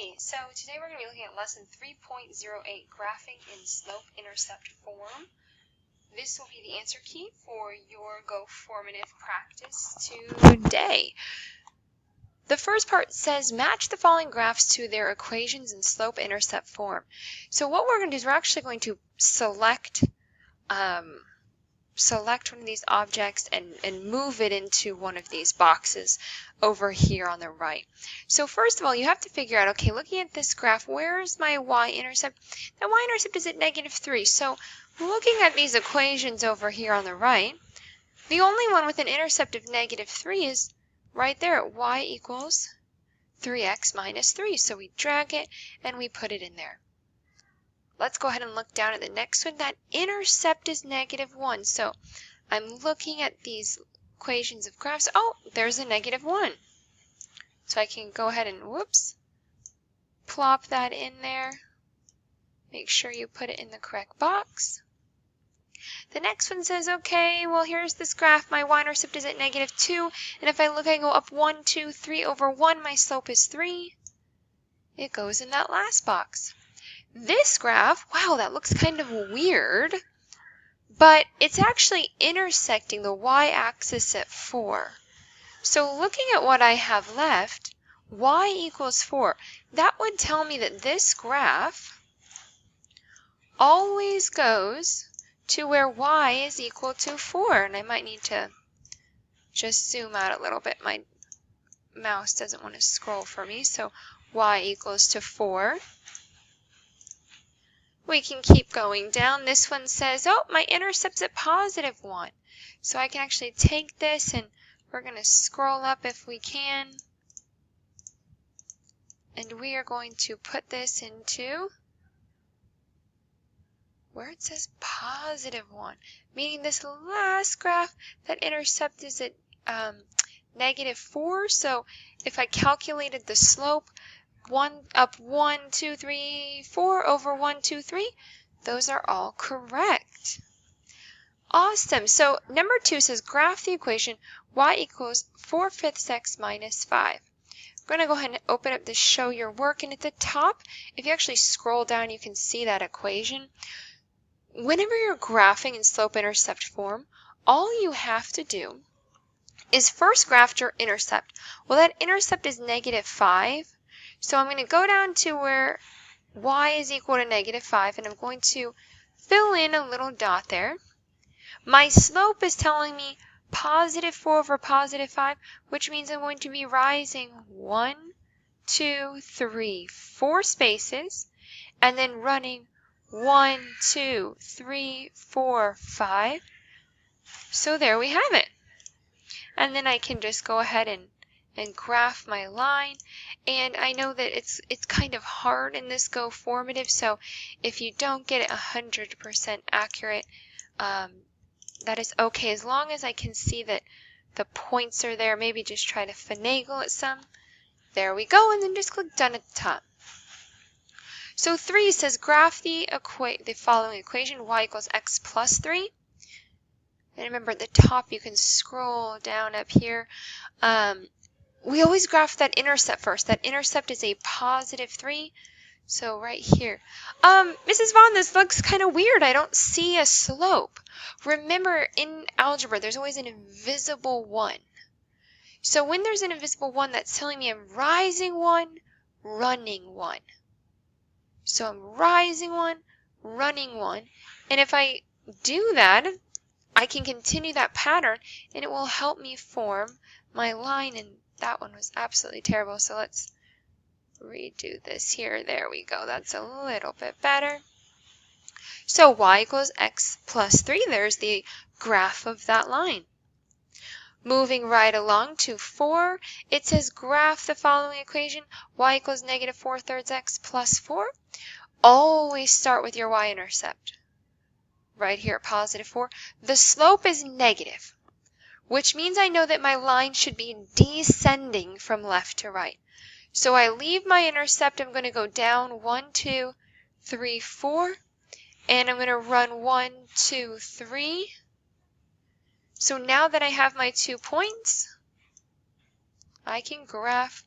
Okay, so today we're going to be looking at lesson 3.08, graphing in slope-intercept form. This will be the answer key for your Go formative practice today. The first part says match the following graphs to their equations in slope-intercept form. So what we're going to do is we're actually going to select one of these objects and move it into one of these boxes over here on the right. So first of all, you have to figure out, okay, looking at this graph, where is my y-intercept? That y-intercept is at -3. So looking at these equations over here on the right, the only one with an intercept of -3 is right there at y equals 3x minus 3. So we drag it and we put it in there. Let's go ahead and look down at the next one. That intercept is -1. So I'm looking at these equations of graphs. Oh, there's a -1. So I can go ahead and, plop that in there. Make sure you put it in the correct box. The next one says, okay, well, here's this graph. My y-intercept is at -2. And if I look, I go up 1, 2, 3 over 1. My slope is 3. It goes in that last box. This graph, wow, that looks kind of weird, but it's actually intersecting the y-axis at 4. So looking at what I have left, y equals 4, that would tell me that this graph always goes to where y is equal to 4. And I might need to just zoom out a little bit. My mouse doesn't want to scroll for me, so y equals to 4. We can keep going down. This one says, oh, my intercept's at +1. So I can actually take this and we're going to scroll up if we can. And we are going to put this into where it says +1, meaning this last graph, that intercept is at -4. So if I calculated the slope, 1, 2, 3, 4 over 1, 2, 3. Those are all correct. Awesome. So number 2 says graph the equation y equals 4/5 x minus 5. We're going to go ahead and open up the show your work. And at the top, if you actually scroll down, you can see that equation. Whenever you're graphing in slope-intercept form, all you have to do is first graph your intercept. Well, that intercept is -5. So I'm going to go down to where y is equal to -5, and I'm going to fill in a little dot there. My slope is telling me +4 over +5, which means I'm going to be rising 1, 2, 3, 4 spaces, and then running 1, 2, 3, 4, 5. So there we have it. And then I can just go ahead and graph my line. And I know that it's kind of hard in this Go formative, so if you don't get it 100% accurate, that is okay, as long as I can see that the points are there. Maybe just try to finagle at some. There we go, and then just click done at the top. So 3 says graph the following equation, y equals x plus 3. And remember, at the top you can scroll down up here. We always graph that intercept first. That intercept is a +3. So right here. Mrs. Vaughn, this looks kind of weird. I don't see a slope. Remember, in algebra, there's always an invisible 1. So when there's an invisible 1, that's telling me I'm rising 1, running 1. So I'm rising 1, running 1. And if I do that, I can continue that pattern, and it will help me form my line. And that one was absolutely terrible, so let's redo this here. There we go. That's a little bit better. So y equals x plus 3. There's the graph of that line. Moving right along to 4, it says graph the following equation, y equals -4/3 x plus 4. Always start with your y-intercept. Right here at +4. The slope is negative, which means I know that my line should be descending from left to right. So I leave my intercept. I'm going to go down 1, 2, 3, 4, and I'm going to run 1, 2, 3. So now that I have my 2 points, I can graph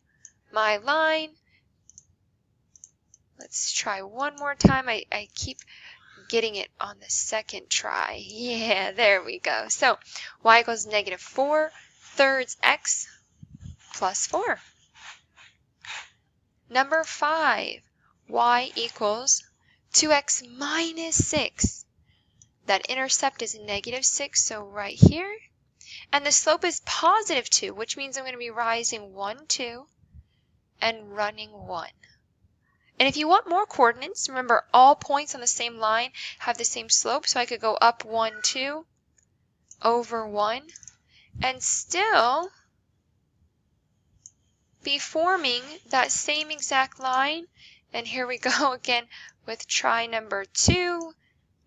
my line. Let's try one more time. I keep getting it on the second try. Yeah, there we go. So y equals negative 4/3 x plus 4. Number 5, y equals 2x minus 6. That intercept is negative 6, so right here. And the slope is positive 2, which means I'm going to be rising 1, 2, and running 1. And if you want more coordinates, remember all points on the same line have the same slope, so I could go up 1, 2, over 1, and still be forming that same exact line. And here we go again with try number 2.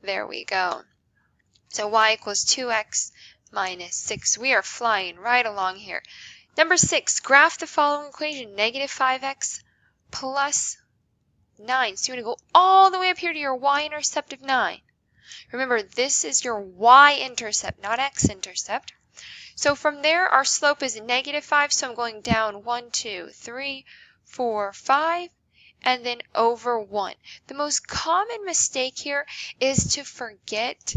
There we go. So y equals 2x minus 6. We are flying right along here. Number 6, graph the following equation, negative 5x plus 9. So you want to go all the way up here to your y-intercept of 9. Remember, this is your y-intercept, not x-intercept. So from there, our slope is negative 5, so I'm going down 1, 2, 3, 4, 5, and then over 1. The most common mistake here is to forget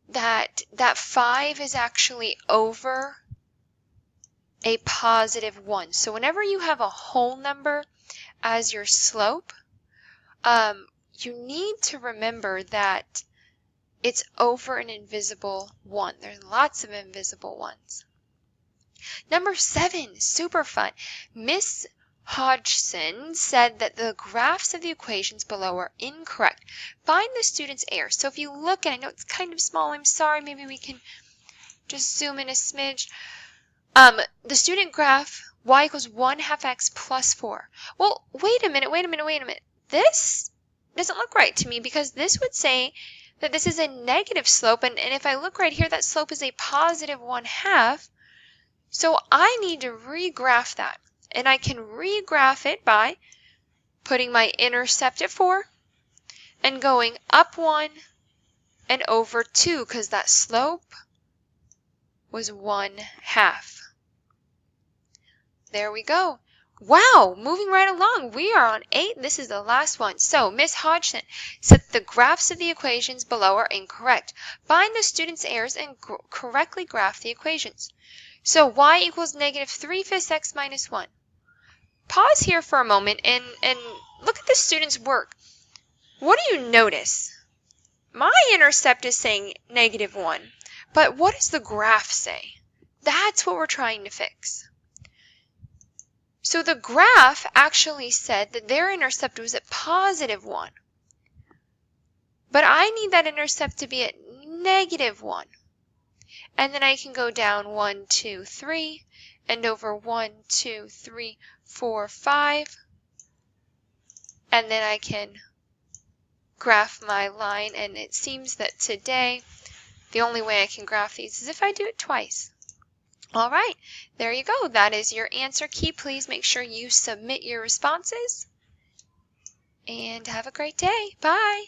that 5 is actually over a positive 1. So whenever you have a whole number as your slope, you need to remember that it's over an invisible 1. There's lots of invisible ones. Number 7, super fun. Miss Hodgson said that the graphs of the equations below are incorrect. Find the student's error. So if you look at it, I know it's kind of small. I'm sorry. Maybe we can just zoom in a smidge. The student graph, y equals 1/2 x plus 4. Well, wait a minute. This doesn't look right to me because this would say that this is a negative slope. And if I look right here, that slope is a positive 1/2. So I need to regraph that. And I can regraph it by putting my intercept at 4 and going up 1 and over 2 because that slope was 1/2. There we go. Wow, moving right along. We are on 8. This is the last one. So Miss Hodgson said the graphs of the equations below are incorrect. Find the student's errors and correctly graph the equations. So y equals negative 3/5 x minus 1. Pause here for a moment and look at the student's work. What do you notice? My intercept is saying negative 1, but what does the graph say? That's what we're trying to fix. So the graph actually said that their intercept was at positive 1, but I need that intercept to be at negative 1. And then I can go down 1, 2, 3, and over 1, 2, 3, 4, 5. And then I can graph my line. And it seems that today, the only way I can graph these is if I do it twice. All right, there you go. That is your answer key. Please make sure you submit your responses. And have a great day. Bye.